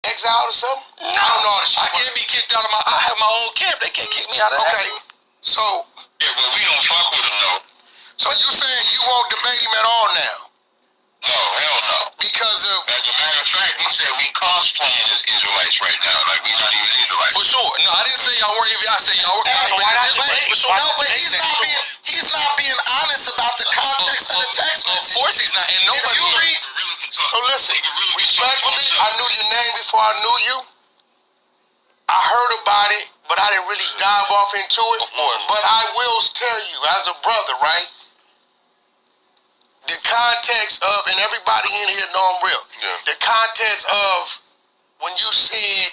exiled or something? I don't know. I can't be kicked out of I have my own camp. They can't kick me out of that. Okay, so. Yeah, but we don't fuck with him, though. So you saying you won't debate him at all now? No, hell no. Because of... As a matter of fact, he said we cosplaying as Israelites right now. Like, we're not even Israelites. For sure. No, I didn't say y'all were. I said y'all were cosplaying as Israelites. For sure. No, but he's not being honest about the context of the text message. Of course he's not. And nobody... So listen, respectfully, I knew your name before I knew you. I heard about it, but I didn't really dive off into it. Of course. But I will tell you, as a brother, right? The context of, and everybody in here know I'm real. Yeah. The context of when you said,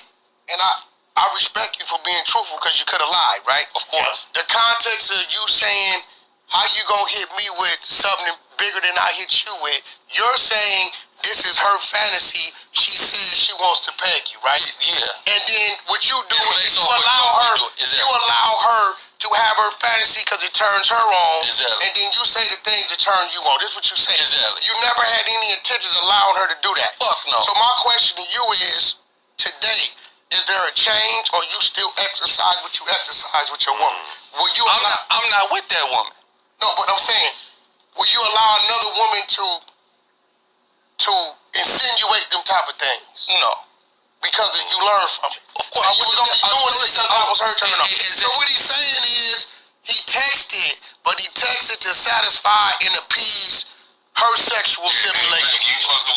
and I respect you for being truthful because you could have lied, right? Of course. The context of you saying, how you gonna hit me with something bigger than I hit you with? You're saying this is her fantasy. She says she wants to peg you, right? Yeah. And then what you do is you allow her to have her fantasy because it turns her on. Exactly. And then you say the things that turn you on. This is what you say. Exactly. You never had any intentions of allowing her to do that. Fuck no. So my question to you is, today, is there a change, or you still exercise what you exercise with your woman? Will you? I'm not with that woman. No, but I'm saying, will you allow another woman to insinuate them type of things? No. Because you learn from it. Of course. I was only doing it because I was her turning off. So what he's saying is, he texted, but he texted to satisfy and appease her sexual stimulation.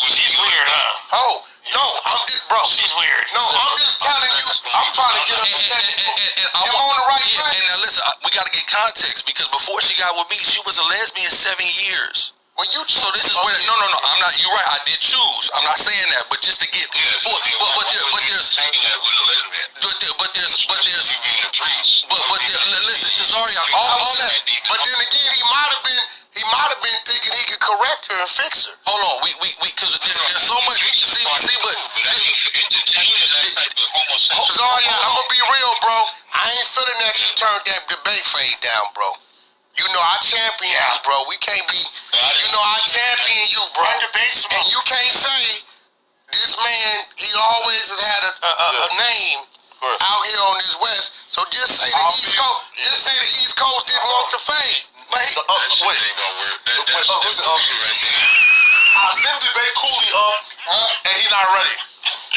She's weird, huh? Oh, no, I'm just, bro. She's weird. No, I'm just telling you, I'm trying to get understanding. I'm on the right track. And now listen, we got to get context, because before she got with me, she was a lesbian 7 years. Well, so this is where no, I'm not. You're right. I did choose. I'm not saying that, but just to get. Yes, but there's saying that with a lesbian. But there's. Listen, Tazaria, all that. But then again, he might have been thinking he could correct her and fix her. Hold on, we because there's so much. See, but entertaining that type of homosexuality. Tazaria, I'm gonna be real, bro. I ain't feeling that you turned that debate fade down, bro. You know I champion you, bro. We can't be. You know I champion you, bro. And you can't say this man. He always has had a name out here on this West. So just say the East Coast. Just say the East Coast didn't want the fade. Wait. Listen, I sent debate Cooley and he not ready.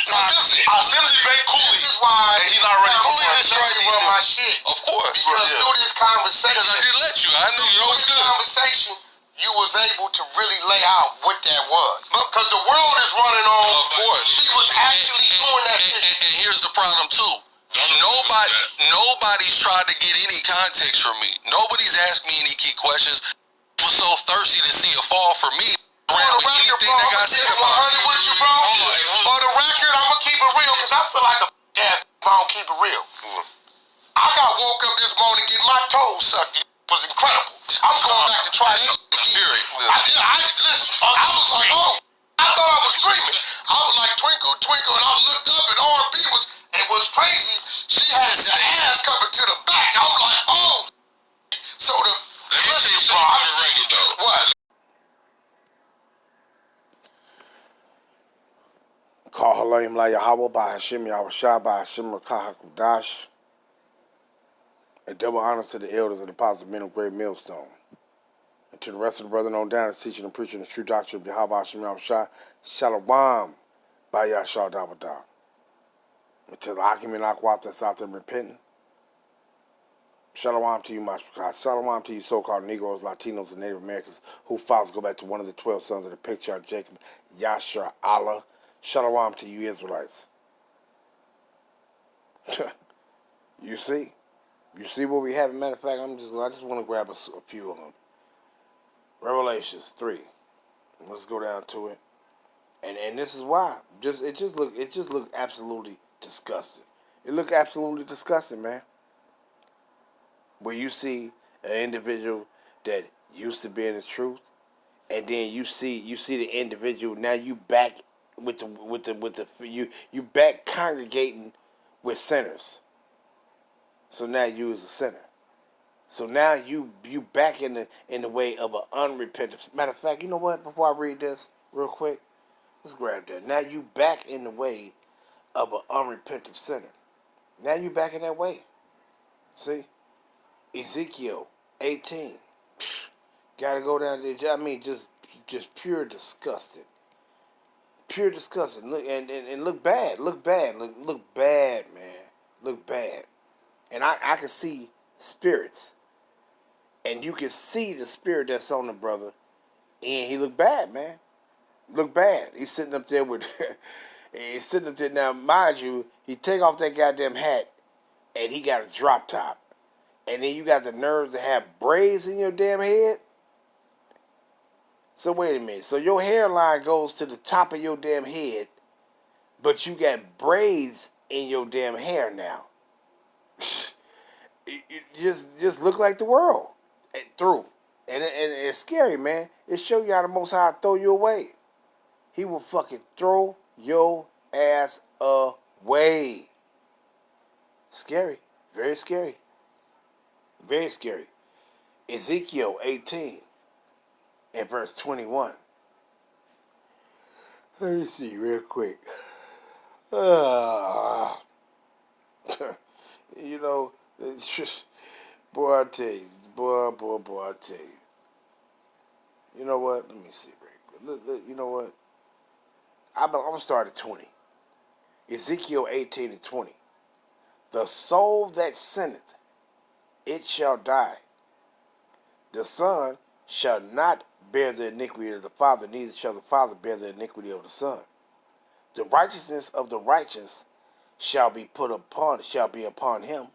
Listen, I sent debate Cooley. This is why and he not ready for Cooley just trying to run my shit. Of course. Because through this conversation, because I didn't let you. I knew you always good. Conversation, you was able to really lay out what that was. Because the world is running on. Of course. She was actually doing that shit. And here's the problem too. Nobody's tried to get any context from me. Nobody's asked me any key questions. I was so thirsty to see a fall for me. For the record, bro, I'm gonna keep it 100 with you, bro. For the record, I'm gonna keep it real, because I feel like a ass if I don't keep it real. I got woke up this morning getting my toes sucked. It was incredible. I'm going back to try that shit again. Listen, I was like, oh, I thought I was dreaming. I was like, twinkle, twinkle, and I looked up and R&B was, and it was crazy. She had the ass coming to the back. I was like, oh. So listen, bro. What? Call Halayim La Yahweh by Hashem Yahushua by Hashem Rakah HaKudash. A double honor to the elders and the apostles, men of great millstone. And to the rest of the brethren on down, teaching and preaching the true doctrine of Yahweh Hashem Yahushua. Shalom by Yahshua Dabadah. And to the Akim and Akwat that's out there repenting. Shalom to you, Mashpachah. Shalom to you, so-called Negroes, Latinos, and Native Americans who files go back to one of the 12 sons of the patriarch Jacob, Yashar Allah. Shalom to you Israelites. You see what we have. As a matter of fact, I just want to grab a few of them. Revelations 3. Let's go down to it. And this is why. It just looked absolutely disgusting. It looked absolutely disgusting, man. Where you see an individual that used to be in the truth, and then you see the individual, now you back you back congregating with sinners. So now you is a sinner. So now you back in the way of an unrepentant. Matter of fact, you know what? Before I read this real quick, let's grab that. Now you back in the way of an unrepentant sinner. Now you back in that way. See? Ezekiel 18. Gotta go down there. I mean, just pure disgusting. Pure disgusting. Look and look bad. Look bad. Look bad, man. Look bad. And I can see spirits. And you can see the spirit that's on the brother. And he look bad, man. Look bad. He's sitting up there with he's sitting up there now, mind you, he take off that goddamn hat and he got a drop top. And then you got the nerves to have braids in your damn head? So wait a minute. So your hairline goes to the top of your damn head, but you got braids in your damn hair now. You just look like the world through. And it's scary, man. It show you how the Most High throw you away. He will fucking throw your ass away. Scary. Very scary. Very scary. Ezekiel 18 and verse 21. Let me see real quick. You know, it's just, boy, I tell you. Boy, I tell you. You know what? Let me see real quick. You know what? I'm going to start at 20. Ezekiel 18 and 20. The soul that sinneth, it shall die. The son shall not bear the iniquity of the father, neither shall the father bear the iniquity of the son. The righteousness of the righteous shall be upon him,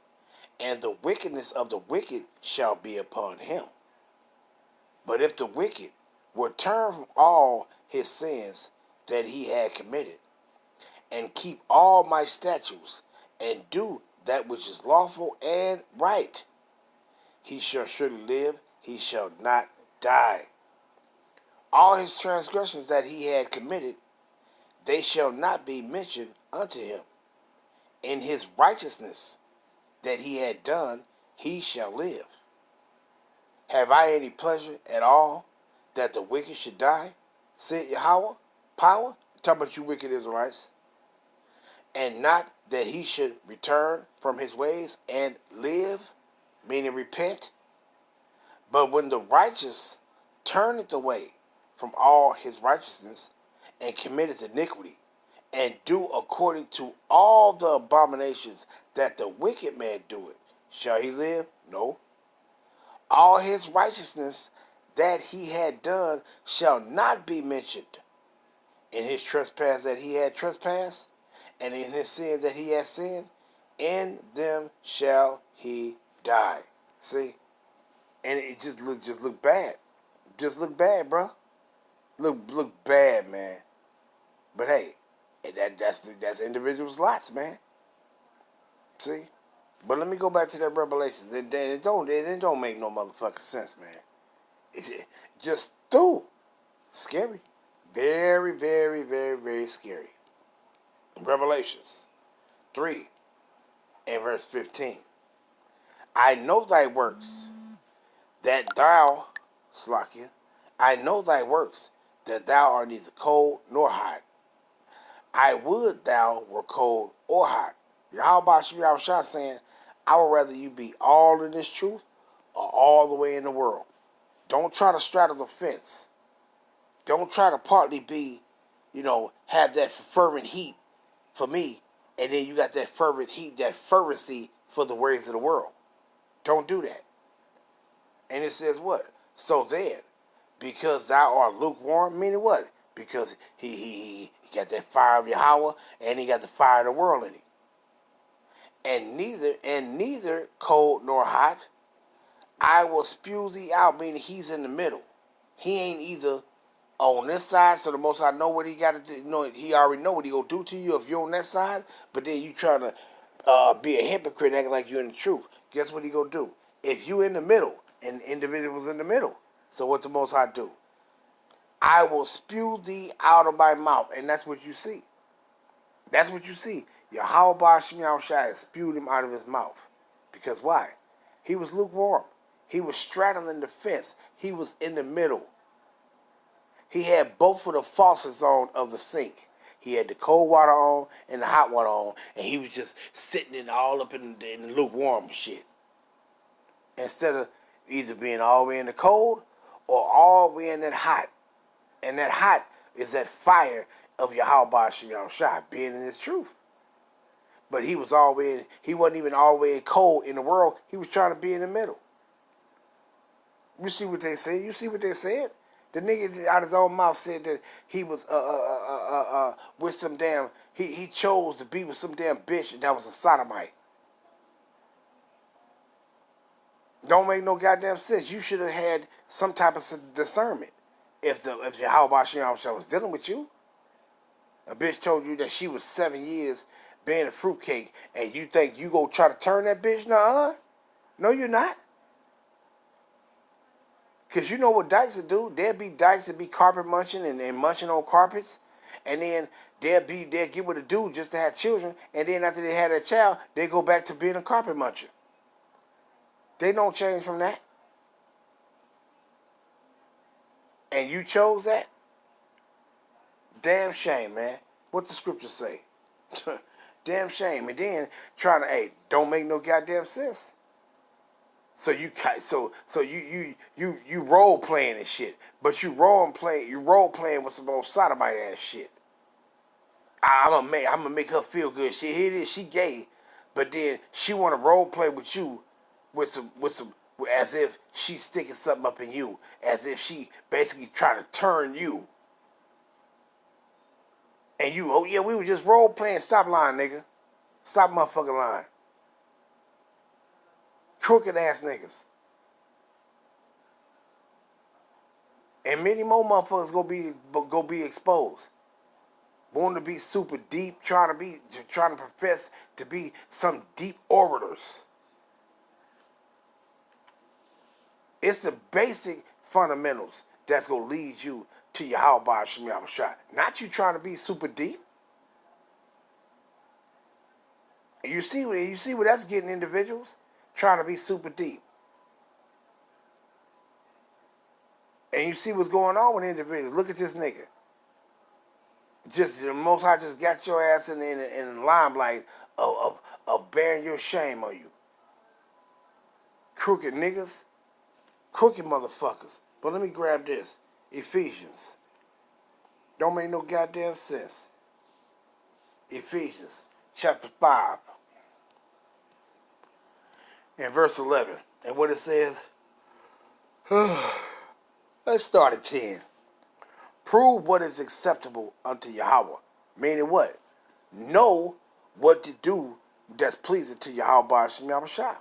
and the wickedness of the wicked shall be upon him. But if the wicked will turn from all his sins that he had committed, and keep all my statutes, and do that which is lawful and right, he shall surely live, he shall not die. All his transgressions that he had committed, they shall not be mentioned unto him. In his righteousness that he had done, he shall live. Have I any pleasure at all that the wicked should die? Said Yahweh, power, talking about you wicked Israelites. And not that he should return from his ways and live, meaning repent. But when the righteous turneth away from all his righteousness, and committeth iniquity, and do according to all the abominations that the wicked man doeth, shall he live? No. All his righteousness that he had done shall not be mentioned. In his trespass that he had trespassed, and in his sins that he has sinned, in them shall he die. See? And it just look bad. Just look bad, bro. Look bad, man. But hey, that's individuals' lots, man. See? But let me go back to that Revelations. It don't make no motherfucking sense, man. It just scary. Very, very, very, very scary. Revelations 3 and verse 15. I know thy works, that thou, Slakia, I know thy works, that thou art neither cold nor hot. I would thou were cold or hot. Yahweh Shah saying, I would rather you be all in this truth or all the way in the world. Don't try to straddle the fence. Don't try to partly be, have that fervent heat for me, and then you got that fervent heat, that fervency for the ways of the world. Don't do that. And it says what? So then, because thou art lukewarm, meaning what? Because he got that fire of Yahweh, and he got the fire of the world in him. And neither cold nor hot, I will spew thee out, meaning he's in the middle. He ain't either on this side, so the Most High know what he got to do. He already know what he gonna do to you if you're on that side. But then you trying to be a hypocrite, acting like you're in the truth. Guess what he gonna do? If you in the middle, and the individual's in the middle, so what the Most High do? I will spew thee out of my mouth, and that's what you see. That's what you see. Yahweh Ba'ashem Yahushua spewed him out of his mouth. Because why? He was lukewarm. He was straddling the fence. He was in the middle. He had both of the faucets on of the sink. He had the cold water on and the hot water on, and he was just sitting in all up in the lukewarm shit. Instead of either being all the way in the cold or all the way in that hot. And that hot is that fire of Yahweh Shem Shai being in his truth. But he wasn't even all the way cold in the world. He was trying to be in the middle. You see what they said? You see what they said? The nigga out his own mouth said that he was with some damn, he chose to be with some damn bitch that was a sodomite. Don't make no goddamn sense. You should have had some type of discernment if Yahweh Shem Shai was dealing with you. A bitch told you that she was 7 years being a fruitcake, and you think you go try to turn that bitch? Nuh-uh. No, you're not. Because you know what dykes will do? There'll be dykes that be carpet munching and munching on carpets. And then they'll get with a dude just to have children. And then after they had that child, they go back to being a carpet muncher. They don't change from that. And you chose that? Damn shame, man. What the scriptures say? Damn shame. And then trying to, don't make no goddamn sense. So you role playing and shit, but you role playing with some old sodomite ass shit. I'm gonna make her feel good. Here it is, she gay, but then she want to role play with you, with some as if she's sticking something up in you, as if she basically trying to turn you. And you, oh yeah, we were just role playing. Stop lying, nigga. Stop motherfucking lying. Crooked ass niggas. And many more motherfuckers go be exposed. Born to be super deep, trying to profess to be some deep orators. It's the basic fundamentals that's gonna lead you to Yahweh Shem Shai. Not you trying to be super deep. And you see where that's getting individuals? Trying to be super deep. And you see what's going on with individuals. Look at this nigga. Just the Most High just got your ass in the limelight of bearing your shame on you. Crooked niggas. Crooked motherfuckers. But let me grab this. Ephesians. Don't make no goddamn sense. Ephesians chapter 5. And verse 11. And what it says, let's start at 10. Prove what is acceptable unto Yahweh. Meaning what? Know what to do that's pleasing to Yahweh Shem Shai.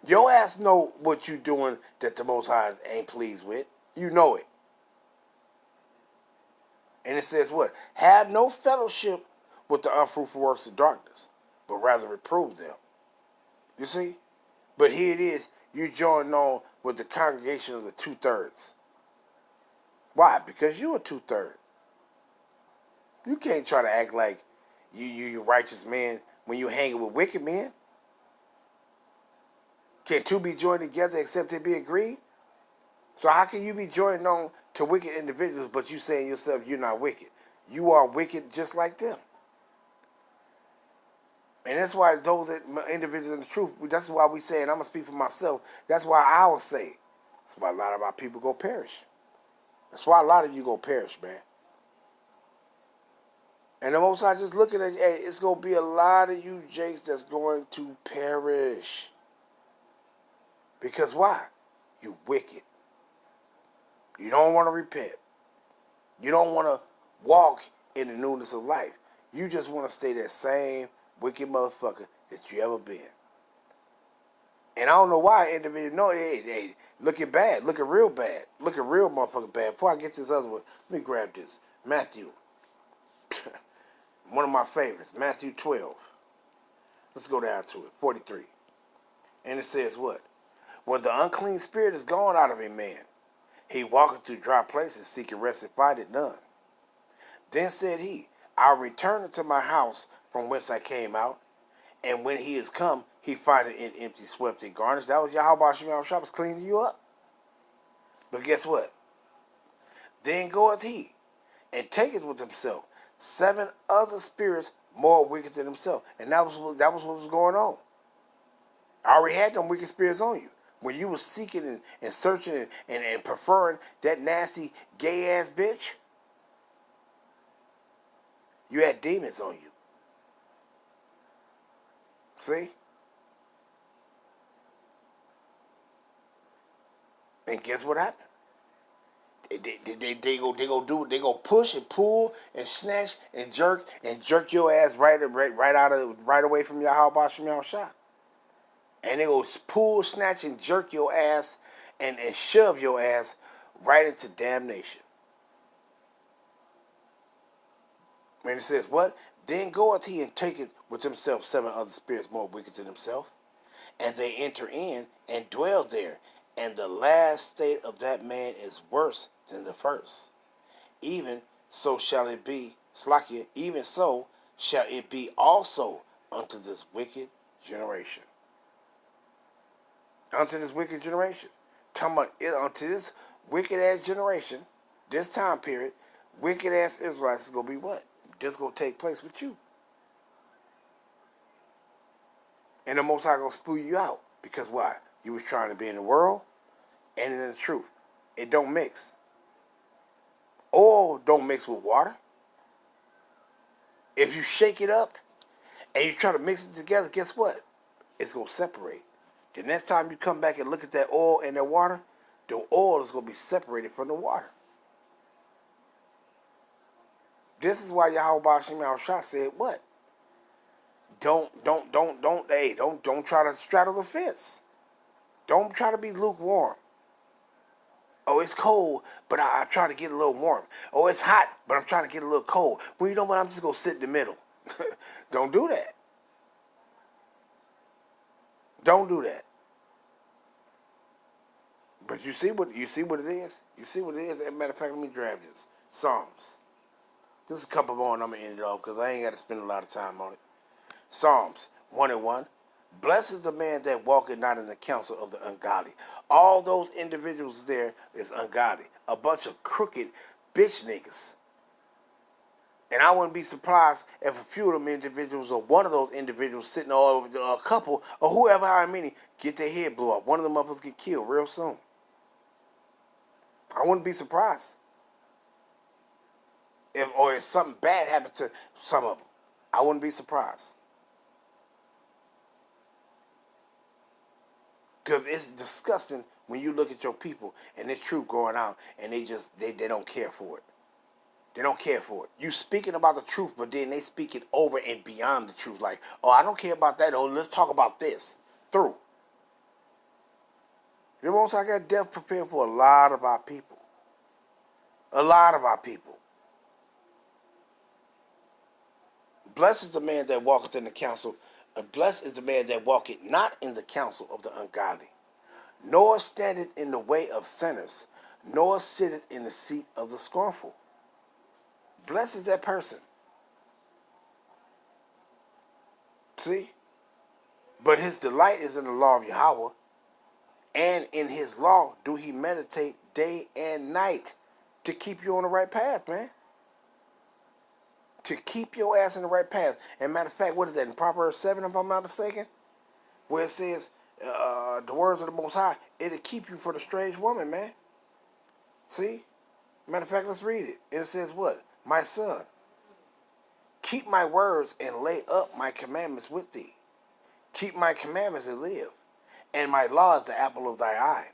Your ass know what you doing that the Most High ain't pleased with. You know it. And it says what? Have no fellowship with the unfruitful works of darkness, but rather reprove them. You see? But here it is, you join on with the congregation of the 2/3. Why? Because you a 2/3. You can't try to act like you righteous man when you hanging with wicked men. Can two be joined together except they be agreed? So how can you be joined on to wicked individuals, but you saying yourself you're not wicked? You are wicked just like them. And that's why those individuals in the truth, that's why we say, and I'm going to speak for myself, that's why I will say, that's why a lot of our people go perish. That's why a lot of you go perish, man. And the Most High just looking at you, hey, it's going to be a lot of you jakes that's going to perish. Because why? You wicked. You don't want to repent. You don't want to walk in the newness of life. You just want to stay that same wicked motherfucker that you ever been. And I don't know why individuals know, hey, looking bad, looking real bad, looking real motherfucking bad. Before I get this other one, let me grab this. Matthew. One of my favorites. Matthew 12. Let's go down to it. 43. And it says what? When the unclean spirit is gone out of a man, he walketh through dry places, seeking rest, and findeth none. Then said he, I'll return into my house from whence I came out. And when he is come, he findeth it empty, swept, and garnished. That was Yahweh Shem Shai was cleaning you up. But guess what? Then goeth he, and taketh with himself 7 other spirits more wicked than himself. And that was what was going on. I already had them wicked spirits on you. When you was seeking and searching and preferring that nasty gay ass bitch, you had demons on you. See? And guess what happened? They go push and pull and snatch and jerk your ass right away from Yahweh Shem Yahushua. And they go pull, snatch, and jerk your ass and shove your ass right into damnation. And it says, what? Then goeth he and taketh with himself 7 other spirits more wicked than himself, and they enter in and dwell there. And the last state of that man is worse than the first. Even so shall it be, Slakia, even so shall it be also unto this wicked generation. Unto this wicked generation. Talking about it, unto this wicked ass generation, this time period, wicked ass Israelites is going to be what? This is going to take place with you. And the Most High going to spew you out. Because why? You was trying to be in the world and in the truth. It don't mix. Oil don't mix with water. If you shake it up and you try to mix it together, guess what? It's going to separate. The next time you come back and look at that oil and that water, the oil is going to be separated from the water. This is why Yahweh Shem Yahushua said what? Don't try to straddle the fence. Don't try to be lukewarm. Oh, it's cold, but I try to get a little warm. Oh, it's hot, but I'm trying to get a little cold. Well, you know what? I'm just going to sit in the middle. Don't do that. Don't do that. But you see what it is? You see what it is? As a matter of fact, let me grab this. Psalms. This is a couple more and I'm going to end it off because I ain't got to spend a lot of time on it. Psalms 1:1. Blessed is the man that walketh not in the counsel of the ungodly. All those individuals there is ungodly. A bunch of crooked bitch niggas. And I wouldn't be surprised if a few of them individuals or one of those individuals sitting all over a couple or whoever, how many, get their head blew up. One of them motherfuckers get killed real soon. I wouldn't be surprised. If something bad happens to some of them. I wouldn't be surprised. Because it's disgusting when you look at your people and this truth going out and they don't care for it. They don't care for it. You speaking about the truth, but then they speak it over and beyond the truth. Like, oh, I don't care about that. Oh, let's talk about this. Through. You know what I got death prepared for a lot of our people. A lot of our people. Blessed is the man that walketh in the counsel. Blessed is the man that walketh not in the counsel of the ungodly, nor standeth in the way of sinners, nor sitteth in the seat of the scornful. Blessed is that person. See? But his delight is in the law of Yahweh, and in his law do he meditate day and night to keep you on the right path, man. To keep your ass in the right path. And matter of fact, what is that in Proverbs 7, if I'm not mistaken? Where it says, the words of the Most High, it'll keep you for the strange woman, man. See? Matter of fact, let's read it. It says what? My son, keep my words and lay up my commandments with thee. Keep my commandments and live, and my law is the apple of thy eye.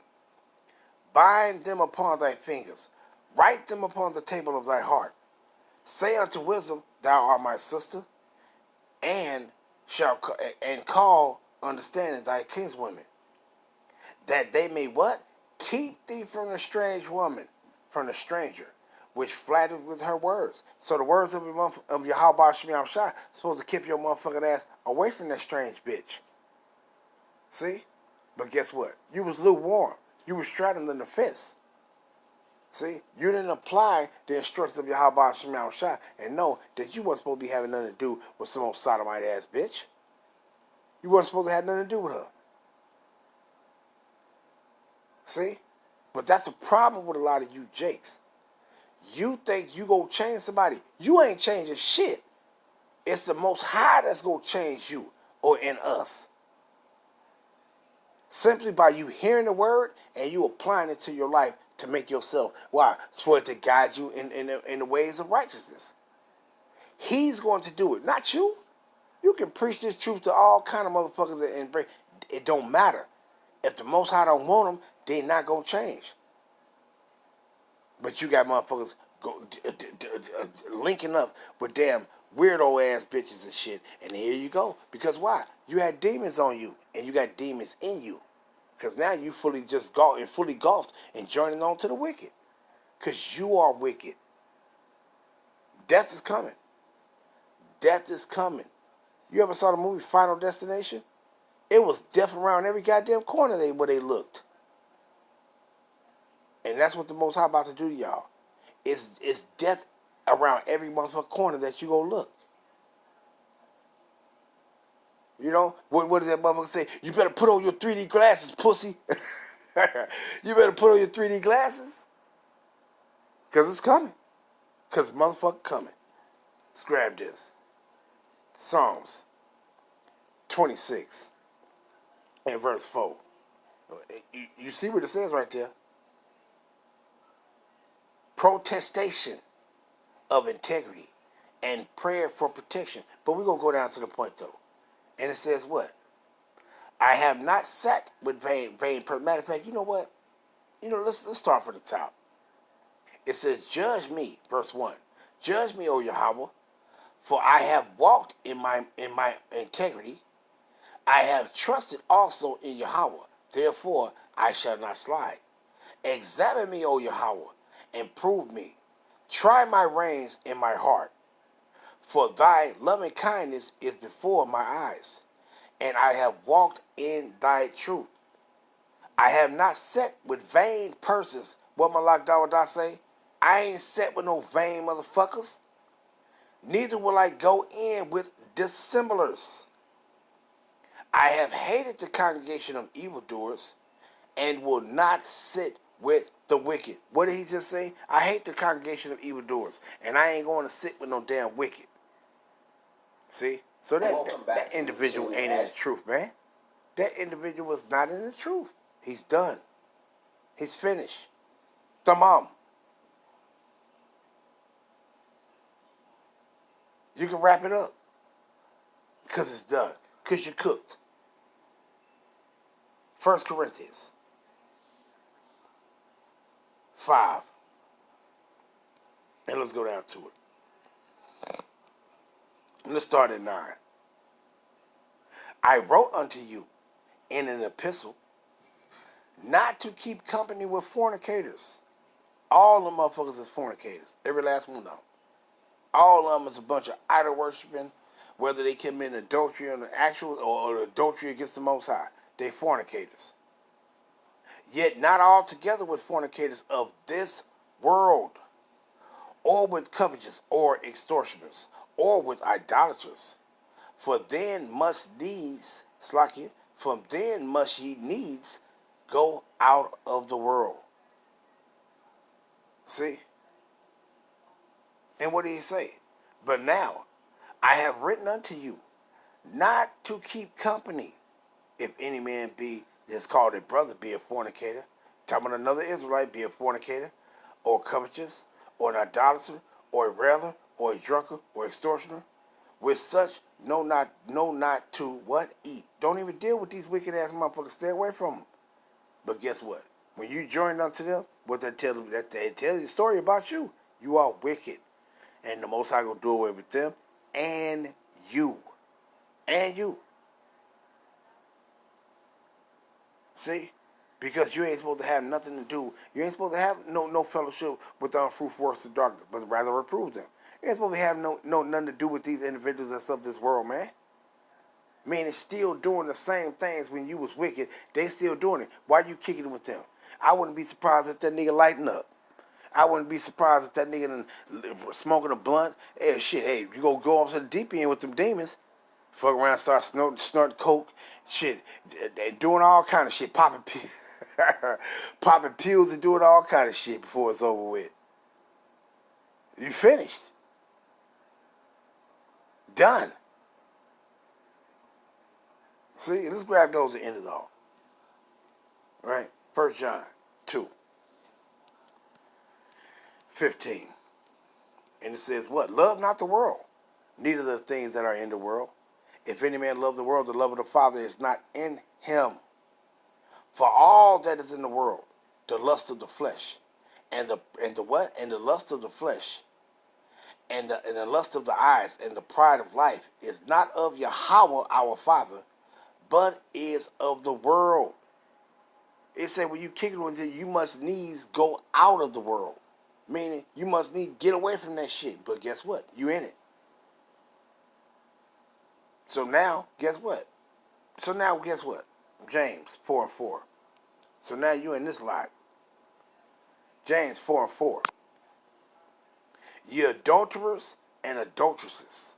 Bind them upon thy fingers. Write them upon the table of thy heart. Say unto wisdom, thou art my sister, and call understanding thy kinswomen, that they may what? Keep thee from the strange woman, from the stranger, which flattereth with her words. So the words of Yahweh Shem Yahushua supposed to keep your motherfucking ass away from that strange bitch. See? But guess what? You was lukewarm. You was straddling the fence. See, you didn't apply the instructions of Yahweh Shem Yahushua and know that you weren't supposed to be having nothing to do with some old sodomite ass bitch. You weren't supposed to have nothing to do with her. See? But that's a problem with a lot of you jakes. You think you gonna change somebody. You ain't changing shit. It's the Most High that's gonna change you or in us. Simply by you hearing the word and you applying it to your life to make yourself, why? It's for it to guide you in the ways of righteousness. He's going to do it, not you. You can preach this truth to all kind of motherfuckers and break. It don't matter. If the Most High don't want them, they not gonna change. But you got motherfuckers linking up with damn weirdo ass bitches and shit, and here you go. Because why? You had demons on you, and you got demons in you. Because now you fully golfed and joining on to the wicked. Because you are wicked. Death is coming. Death is coming. You ever saw the movie Final Destination? It was death around every goddamn corner where they looked. And that's what the Most High about to do to y'all. It's death around every motherfucking corner that you go look. You know? What does that motherfucker say? You better put on your 3D glasses, pussy. You better put on your 3D glasses. Because it's coming. Because motherfucker coming. Let's grab this. Psalms 26 and verse 4. You see what it says right there? Protestation of integrity and prayer for protection. But we're going to go down to the point, though. And it says what? I have not sat with vain. Matter of fact, you know what? Let's start from the top. It says, judge me, verse 1. Judge me, O Yahweh, for I have walked in my integrity. I have trusted also in Yahweh. Therefore, I shall not slide. Examine me, O Yahweh, and prove me. Try my reins in my heart. For thy loving kindness is before my eyes, and I have walked in thy truth. I have not sat with vain persons. What Malak Dawadah say? I ain't sat with no vain motherfuckers. Neither will I go in with dissemblers. I have hated the congregation of evildoers, and will not sit with the wicked. What did he just say? I hate the congregation of evildoers, and I ain't going to sit with no damn wicked. See? So that individual ain't in the truth, man. That individual is not in the truth. He's done. He's finished. Tamam. You can wrap it up. Because it's done. Because you cooked. 1 Corinthians 5. And let's go down to it. Let's start at 9. I wrote unto you in an epistle not to keep company with fornicators. All them motherfuckers is fornicators. Every last one of them. All of them is a bunch of idol worshiping, whether they commit adultery on the actual or adultery against the Most High. They fornicators. Yet not all together with fornicators of this world, or with covetous, or extortioners, or with idolaters. For then must these, Slakia, from then must ye needs go out of the world. See? And what did he say? But now I have written unto you not to keep company, if any man be that's called a brother be a fornicator, talking about another Israelite be a fornicator, or covetous, or an idolater, or a railer, or a drunkard, or extortioner. With such know not to what eat. Don't even deal with these wicked ass motherfuckers. Stay away from them. But guess what? When you join unto them, what they tell you, they tell you a story about you. You are wicked. And the Most High gonna do away with them and you. And you. See? Because you ain't supposed to have nothing to do. You ain't supposed to have no fellowship with the unfruitful works of darkness, but rather reprove them. You ain't supposed to have nothing to do with these individuals that's of this world, man. Meaning still doing the same things when you was wicked. They still doing it. Why you kicking it with them? I wouldn't be surprised if that nigga lighten up. I wouldn't be surprised if that nigga smoking a blunt. Hey, shit, hey, you go up to the deep end with them demons. Fuck around, start snorting coke. Shit, they doing all kind of shit. Popping pills and doing all kind of shit before it's over with. You finished. Done. See, let's grab those and end it all. Right? 1 John 2:15. And it says what? Love not the world, neither the things that are in the world. If any man love the world, the love of the Father is not in him. For all that is in the world, the lust of the flesh, and the what? And the lust of the flesh, and the lust of the eyes, and the pride of life is not of Yahweh our Father, but is of the world. It said when you kick it with it, you must needs go out of the world. Meaning you must need get away from that shit. But guess what? You in it. So now, guess what? James 4:4. So now you in this line. James 4:4. Ye adulterers and adulteresses.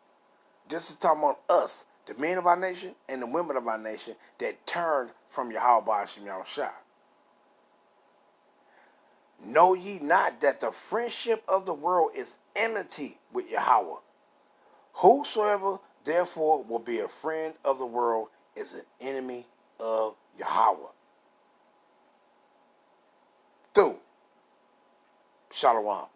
This is talking about us, the men of our nation and the women of our nation that turned from Yahweh Ba'ashim Yahushua. Know ye not that the friendship of the world is enmity with Yahweh? Whosoever therefore will be a friend of the world is an enemy of Yahweh. Through. Shalom.